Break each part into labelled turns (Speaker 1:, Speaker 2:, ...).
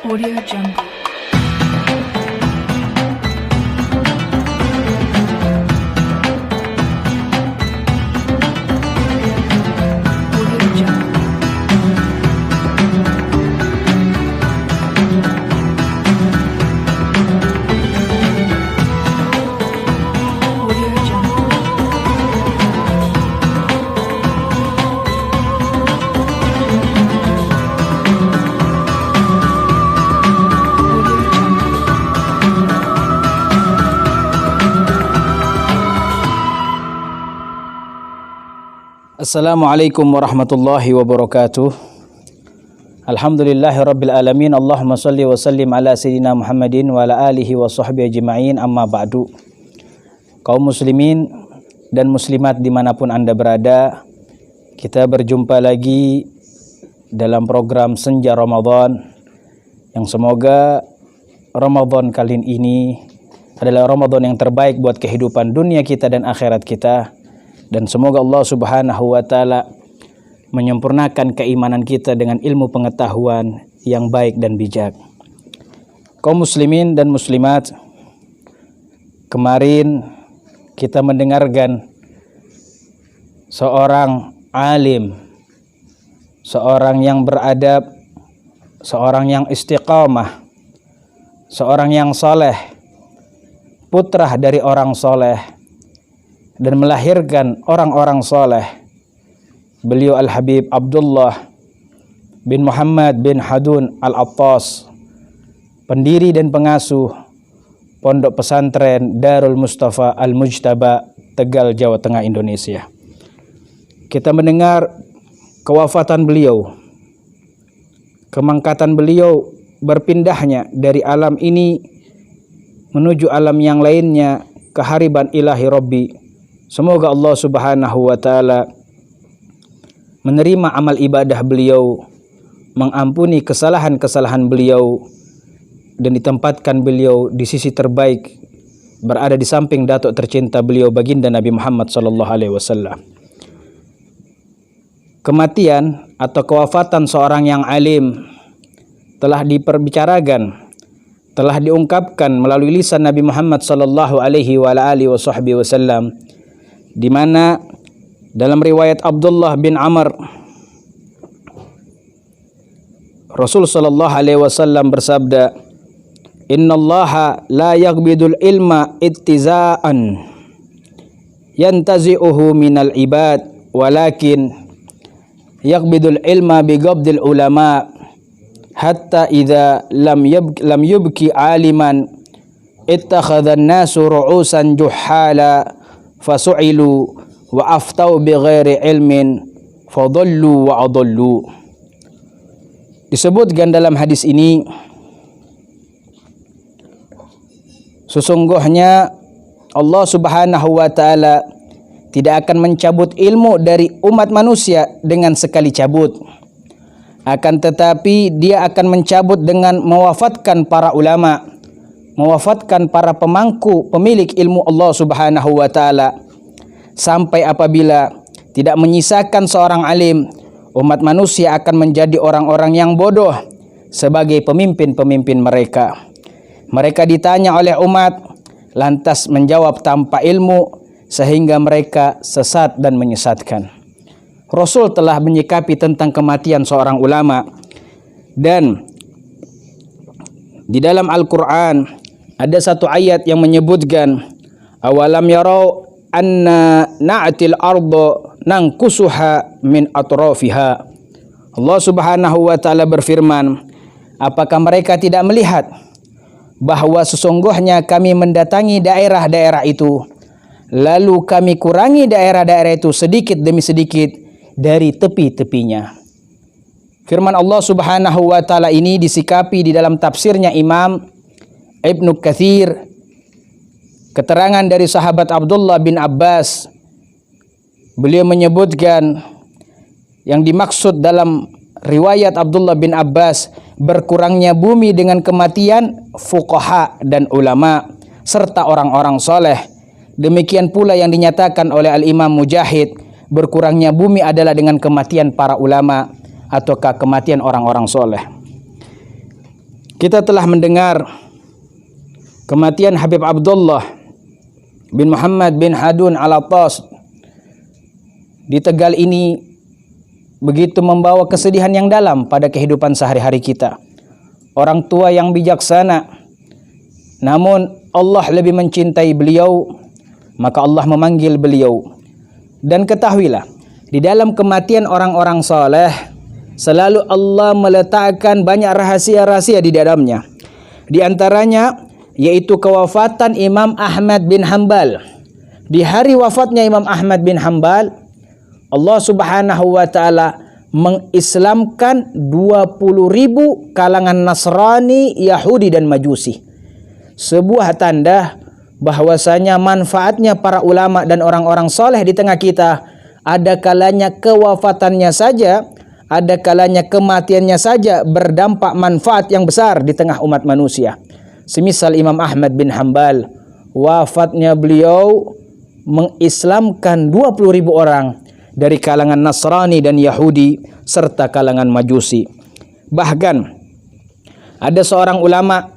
Speaker 1: Audio Jungle. Audio Jungle. Audio Jungle. Audio Jungle.
Speaker 2: Assalamualaikum warahmatullahi wabarakatuh. Alhamdulillahi rabbil alamin. Allahumma salli wa sallim ala sayyidina Muhammadin wa ala alihi wa sahbihi ajma'in, amma ba'du. Kaum muslimin dan muslimat dimanapun Anda berada, kita berjumpa lagi dalam program Senja Ramadan, yang semoga Ramadan kali ini adalah Ramadan yang terbaik buat kehidupan dunia kita dan akhirat kita. Dan semoga Allah Subhanahu wa taala menyempurnakan keimanan kita dengan ilmu pengetahuan yang baik dan bijak. Kaum muslimin dan muslimat, kemarin kita mendengarkan seorang alim, seorang yang beradab, seorang yang istiqamah, seorang yang soleh, putra dari orang soleh, dan melahirkan orang-orang soleh. Beliau Al-Habib Abdullah bin Muhammad bin Hadun Al-Attas, pendiri dan pengasuh Pondok Pesantren Darul Mustafa Al-Mujtaba, Tegal, Jawa Tengah, Indonesia. Kita mendengar kewafatan beliau, kemangkatan beliau, berpindahnya dari alam ini menuju alam yang lainnya, kehariban ilahi Rabbi. Semoga Allah Subhanahu wa taala menerima amal ibadah beliau, mengampuni kesalahan-kesalahan beliau, dan ditempatkan beliau di sisi terbaik, berada di samping datuk tercinta beliau, baginda Nabi Muhammad sallallahu alaihi wasallam. Kematian atau kewafatan seorang yang alim telah diperbicarakan, telah diungkapkan melalui lisan Nabi Muhammad sallallahu alaihi wasallam, di mana dalam riwayat Abdullah bin Amr, Rasul sallallahu alaihi wasallam bersabda, "Innallaha la yaghbidul ilma ittiza'an yantazi'uhu minal ibad, walakin yaghbidul ilma bighabdil ulama, hatta idza lam yubki aliman ittakhadhan nasu ru'usan juhala fasu'ilu wa aftau bighairi ilmin fadallu wa adallu." Disebutkan dalam hadis ini, sesungguhnya Allah Subhanahu wa taala tidak akan mencabut ilmu dari umat manusia dengan sekali cabut. Akan tetapi Dia akan mencabut dengan mewafatkan para ulama, mewafatkan para pemangku, pemilik ilmu Allah Subhanahu wa taala, sampai apabila tidak menyisakan seorang alim, umat manusia akan menjadi orang-orang yang bodoh sebagai pemimpin-pemimpin mereka. Mereka ditanya oleh umat, lantas menjawab tanpa ilmu, sehingga mereka sesat dan menyesatkan. Rasul telah menyikapi tentang kematian seorang ulama, dan di dalam Al-Quran ada satu ayat yang menyebutkan, awalam yarau anna na'til ardo nangkusuha min atrafiha. Allah Subhanahu wa taala berfirman, apakah mereka tidak melihat bahwa sesungguhnya kami mendatangi daerah-daerah itu, lalu kami kurangi daerah-daerah itu sedikit demi sedikit dari tepi-tepinya. Firman Allah Subhanahu wa taala ini disikapi di dalam tafsirnya Imam Ibnu Katsir, keterangan dari sahabat Abdullah bin Abbas. Beliau menyebutkan yang dimaksud dalam riwayat Abdullah bin Abbas, berkurangnya bumi dengan kematian fuqaha dan ulama serta orang-orang soleh. Demikian pula yang dinyatakan oleh Al-Imam Mujahid, berkurangnya bumi adalah dengan kematian para ulama ataukah kematian orang-orang soleh. Kita telah mendengar kematian Habib Abdullah bin Muhammad bin Hadun Al-Attas di Tegal ini begitu membawa kesedihan yang dalam pada kehidupan sehari-hari kita. Orang tua yang bijaksana, namun Allah lebih mencintai beliau, maka Allah memanggil beliau. Dan ketahuilah, di dalam kematian orang-orang saleh selalu Allah meletakkan banyak rahasia-rahasia di dalamnya. Di antaranya yaitu kewafatan Imam Ahmad bin Hanbal. Di hari wafatnya Imam Ahmad bin Hanbal, Allah Subhanahu wa taala mengislamkan 20.000 kalangan Nasrani, Yahudi dan Majusi. Sebuah tanda bahwasanya manfaatnya para ulama dan orang-orang soleh di tengah kita. Ada kalanya kewafatannya saja, ada kalanya kematiannya saja berdampak manfaat yang besar di tengah umat manusia. Semisal Imam Ahmad bin Hanbal, wafatnya beliau mengislamkan 20.000 orang dari kalangan Nasrani dan Yahudi serta kalangan Majusi. Bahkan ada seorang ulama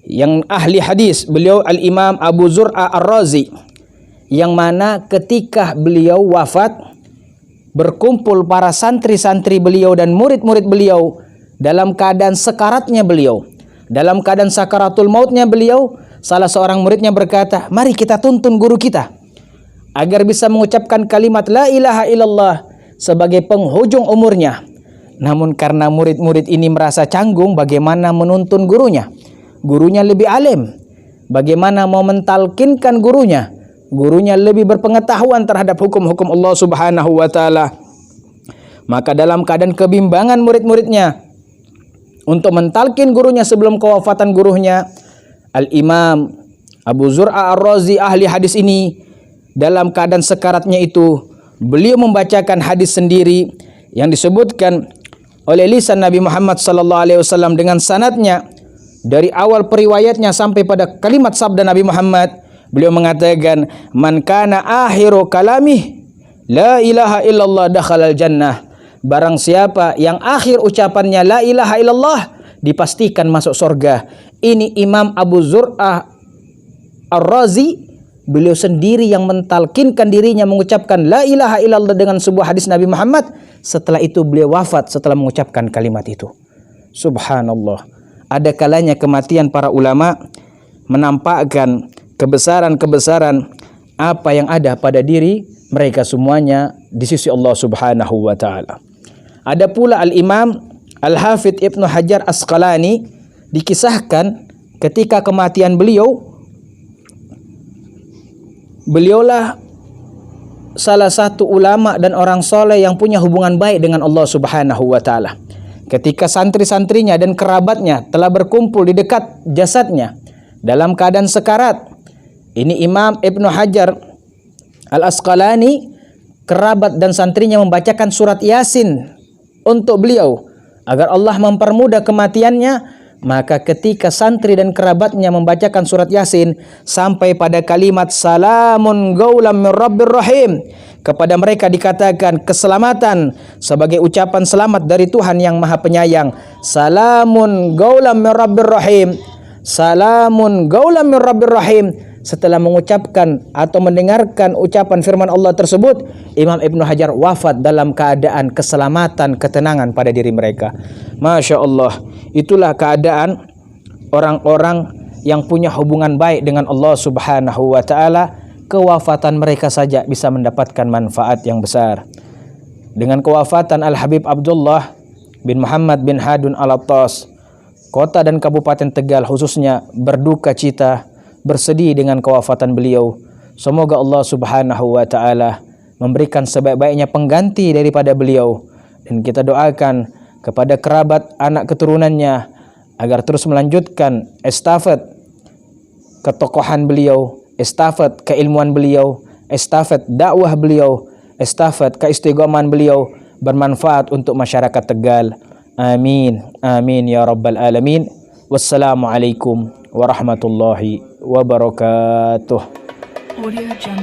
Speaker 2: yang ahli hadis, beliau Al-Imam Abu Zur'a Ar-Razi, yang mana ketika beliau wafat berkumpul para santri-santri beliau dan murid-murid beliau dalam keadaan sekaratnya beliau, dalam keadaan sakaratul mautnya beliau. Salah seorang muridnya berkata, "Mari kita tuntun guru kita agar bisa mengucapkan kalimat la ilaha illallah sebagai penghujung umurnya." Namun karena murid-murid ini merasa canggung, bagaimana menuntun gurunya? Gurunya lebih alim. Bagaimana mau mentalkinkan gurunya? Gurunya lebih berpengetahuan terhadap hukum-hukum Allah Subhanahu wa taala. Maka dalam keadaan kebimbangan murid-muridnya untuk mentalkin gurunya sebelum kewafatan gurunya, Al-Imam Abu Zur'a Ar-Razi ahli hadis ini dalam keadaan sekaratnya itu, beliau membacakan hadis sendiri yang disebutkan oleh lisan Nabi Muhammad SAW dengan sanadnya dari awal periwayatnya sampai pada kalimat sabda Nabi Muhammad. Beliau mengatakan, "Man kana akhiru kalamih la ilaha illallah dakhalal jannah." Barang siapa yang akhir ucapannya la ilaha illallah, dipastikan masuk surga. Ini Imam Abu Zur'ah Ar-Razi, beliau sendiri yang mentalkinkan dirinya mengucapkan la ilaha illallah dengan sebuah hadis Nabi Muhammad. Setelah itu beliau wafat setelah mengucapkan kalimat itu. Subhanallah. Ada kalanya kematian para ulama menampakkan kebesaran-kebesaran apa yang ada pada diri mereka semuanya di sisi Allah Subhanahu wa taala. Ada pula Al-Imam Al-Hafidh Ibnu Hajar Asqalani, dikisahkan ketika kematian beliaulah salah satu ulama dan orang soleh yang punya hubungan baik dengan Allah Subhanahu wa taala. Ketika santri-santrinya dan kerabatnya telah berkumpul di dekat jasadnya dalam keadaan sekarat, ini Imam Ibnu Hajar Al-Asqalani, kerabat dan santrinya membacakan surat Yasin untuk beliau agar Allah mempermudah kematiannya. Maka ketika santri dan kerabatnya membacakan surat Yasin sampai pada kalimat salamun gaulam min rabbir rahim, kepada mereka dikatakan keselamatan sebagai ucapan selamat dari Tuhan yang Maha Penyayang. Salamun gaulam min rabbir rahim, salamun gaulam min rabbir rahim. Setelah mengucapkan atau mendengarkan ucapan firman Allah tersebut, Imam Ibnu Hajar wafat dalam keadaan keselamatan, ketenangan pada diri mereka. Masya Allah, itulah keadaan orang-orang yang punya hubungan baik dengan Allah Subhanahu wa ta'ala. Kewafatan mereka saja bisa mendapatkan manfaat yang besar. Dengan kewafatan Al-Habib Abdullah bin Muhammad bin Hadun Al-Attas, kota dan kabupaten Tegal khususnya berduka cita, bersedih dengan kewafatan beliau. Semoga Allah Subhanahu wa ta'ala memberikan sebaik-baiknya pengganti daripada beliau. Dan kita doakan kepada kerabat anak keturunannya agar terus melanjutkan estafet ketokohan beliau, estafet keilmuan beliau, estafet dakwah beliau, estafet keistiqomahan beliau bermanfaat untuk masyarakat Tegal. Amin. Amin ya rabbal alamin. Wassalamualaikum warahmatullahi wabarakatuh.
Speaker 1: Audio Jungle.